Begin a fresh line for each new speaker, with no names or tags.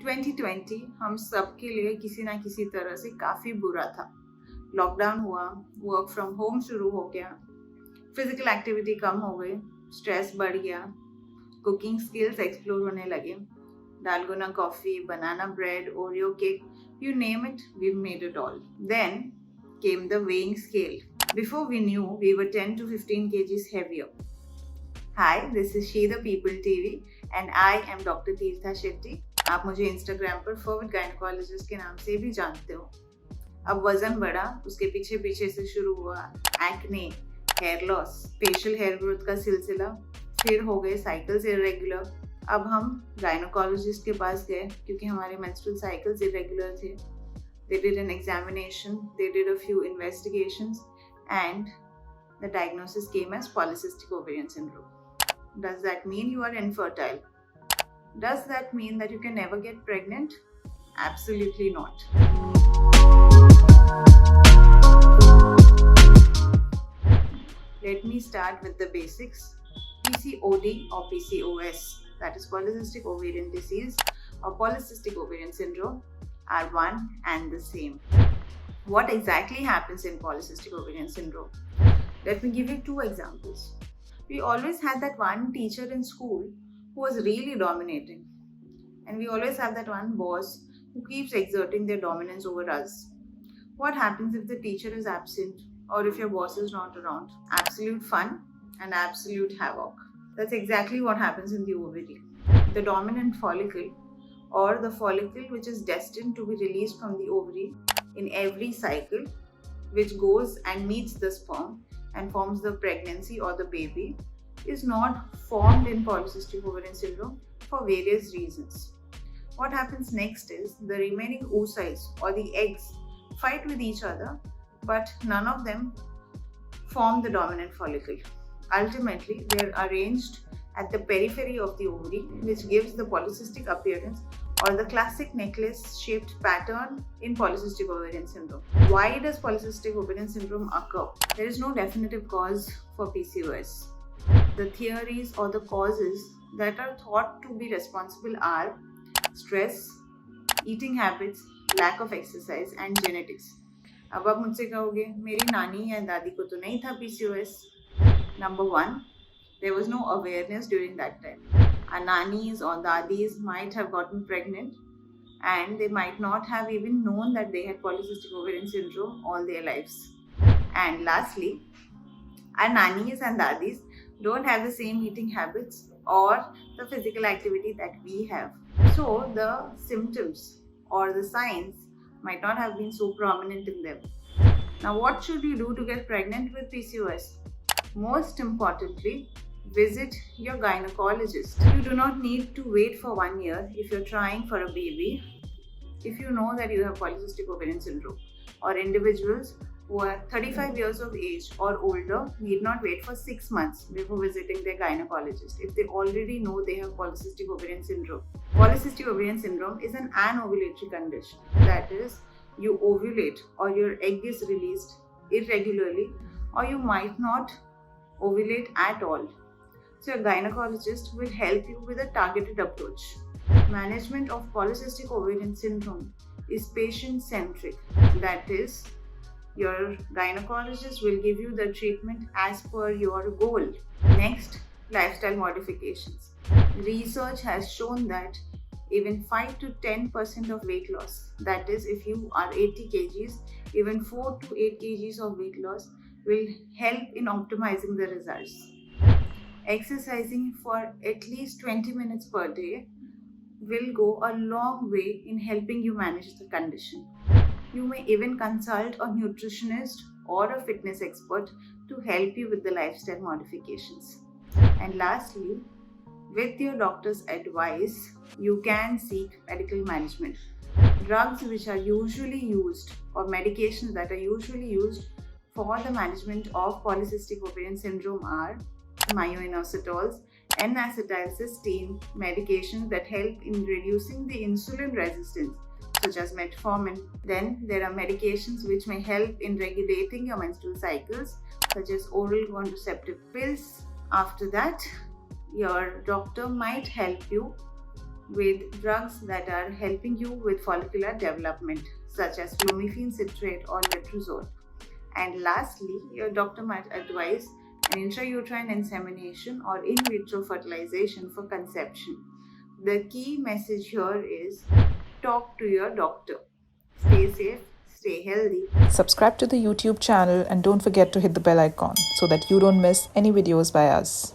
2020 हम सब के लिए किसी ना किसी तरह से काफ़ी बुरा था। लॉकडाउन हुआ, वर्क फ्रॉम होम शुरू हो गया, फिजिकल एक्टिविटी कम हो गई, स्ट्रेस बढ़ गया, कुकिंग स्किल्स एक्सप्लोर होने लगे, dalgona coffee, banana bread, Oreo cake, you name it, we've made it all. Then came the weighing scale. Before we knew, we were 10 to 15 kgs heavier. Hi, this is She the People TV and I am Dr. Tirtha Shetty. आप मुझे Instagram पर forward gynaecologist के नाम से भी जानते हो। अब वजन बढ़ा, उसके पीछे पीछे से शुरू हुआ acne, hair loss, facial hair growth का सिलसिला, फिर हो गए साइकिल्स इरेगुलर। अब हम गायनेकोलॉजिस्ट के पास गए क्योंकि हमारे मेंस्ट्रुअल साइकिल्स इरेगुलर थे। They did an examination, they did a few investigations and the diagnosis came as polycystic ovarian syndrome. Does that mean you are infertile? Does that mean that you can never get pregnant? Absolutely not. Let me start with the basics. PCOD or PCOS, that is polycystic ovarian disease or polycystic ovarian syndrome, are one and the same. What exactly happens in polycystic ovarian syndrome? Let me give you two examples. We always had that one teacher in school who was really dominating, and we always have that one boss who keeps exerting their dominance over us. What happens if the teacher is absent or if your boss is not around? Absolute fun and absolute havoc. That's exactly what happens in the ovary. The dominant follicle, or the follicle which is destined to be released from the ovary in every cycle, which goes and meets the sperm and forms the pregnancy or the baby, is not formed in polycystic ovarian syndrome for various reasons. What happens next is the remaining oocytes or the eggs fight with each other, but none of them form the dominant follicle. Ultimately, they are arranged at the periphery of the ovary, which gives the polycystic appearance or the classic necklace shaped pattern in polycystic ovarian syndrome. Why does polycystic ovarian syndrome occur? There is no definitive cause for PCOS. The theories or the causes that are thought to be responsible are stress, eating habits, lack of exercise and genetics. अब आप मुझसे कहोगे मेरी नानी या दादी को तो नहीं था PCOS. Number one, there was no awareness during that time. Our nannies or dadis might have gotten pregnant and they might not have even known that they had polycystic ovarian syndrome all their lives. And lastly, our nannies and dadis don't have the same eating habits or the physical activity that we have. So the symptoms or the signs might not have been so prominent in them. Now, what should you do to get pregnant with PCOS? Most importantly, visit your gynecologist. You do not need to wait for 1 year if you're trying for a baby. If you know that you have polycystic ovarian syndrome, or individuals who are 35 years of age or older need not wait for 6 months before visiting their gynecologist if they already know they have polycystic ovarian syndrome. Polycystic ovarian syndrome is an anovulatory condition. That is, you ovulate or your egg is released irregularly, or you might not ovulate at all. So your gynecologist will help you with a targeted approach. Management of polycystic ovarian syndrome is patient-centric. That is, your gynecologist will give you the treatment as per your goal. Next, lifestyle modifications. Research has shown that even 5 to 10% of weight loss, that is, if you are 80 kgs, even 4 to 8 kgs of weight loss will help in optimizing the results. Exercising for at least 20 minutes per day will go a long way in helping you manage the condition. You may even consult a nutritionist or a fitness expert to help you with the lifestyle modifications. And lastly, with your doctor's advice, you can seek medical management. Drugs which are usually used or medications that are usually used for the management of polycystic ovarian syndrome are myoinositols, N-acetylcysteine medications that help in reducing the insulin resistance, such as metformin. Then there are medications which may help in regulating your menstrual cycles, such as oral contraceptive pills. After that, your doctor might help you with drugs that are helping you with follicular development, such as clomiphene citrate or letrozole. And lastly, your doctor might advise an intrauterine insemination or in vitro fertilization for conception. The key message here is talk to your doctor. Stay safe, stay healthy.
Subscribe to the YouTube channel and don't forget to hit the bell icon so that you don't miss any videos by us.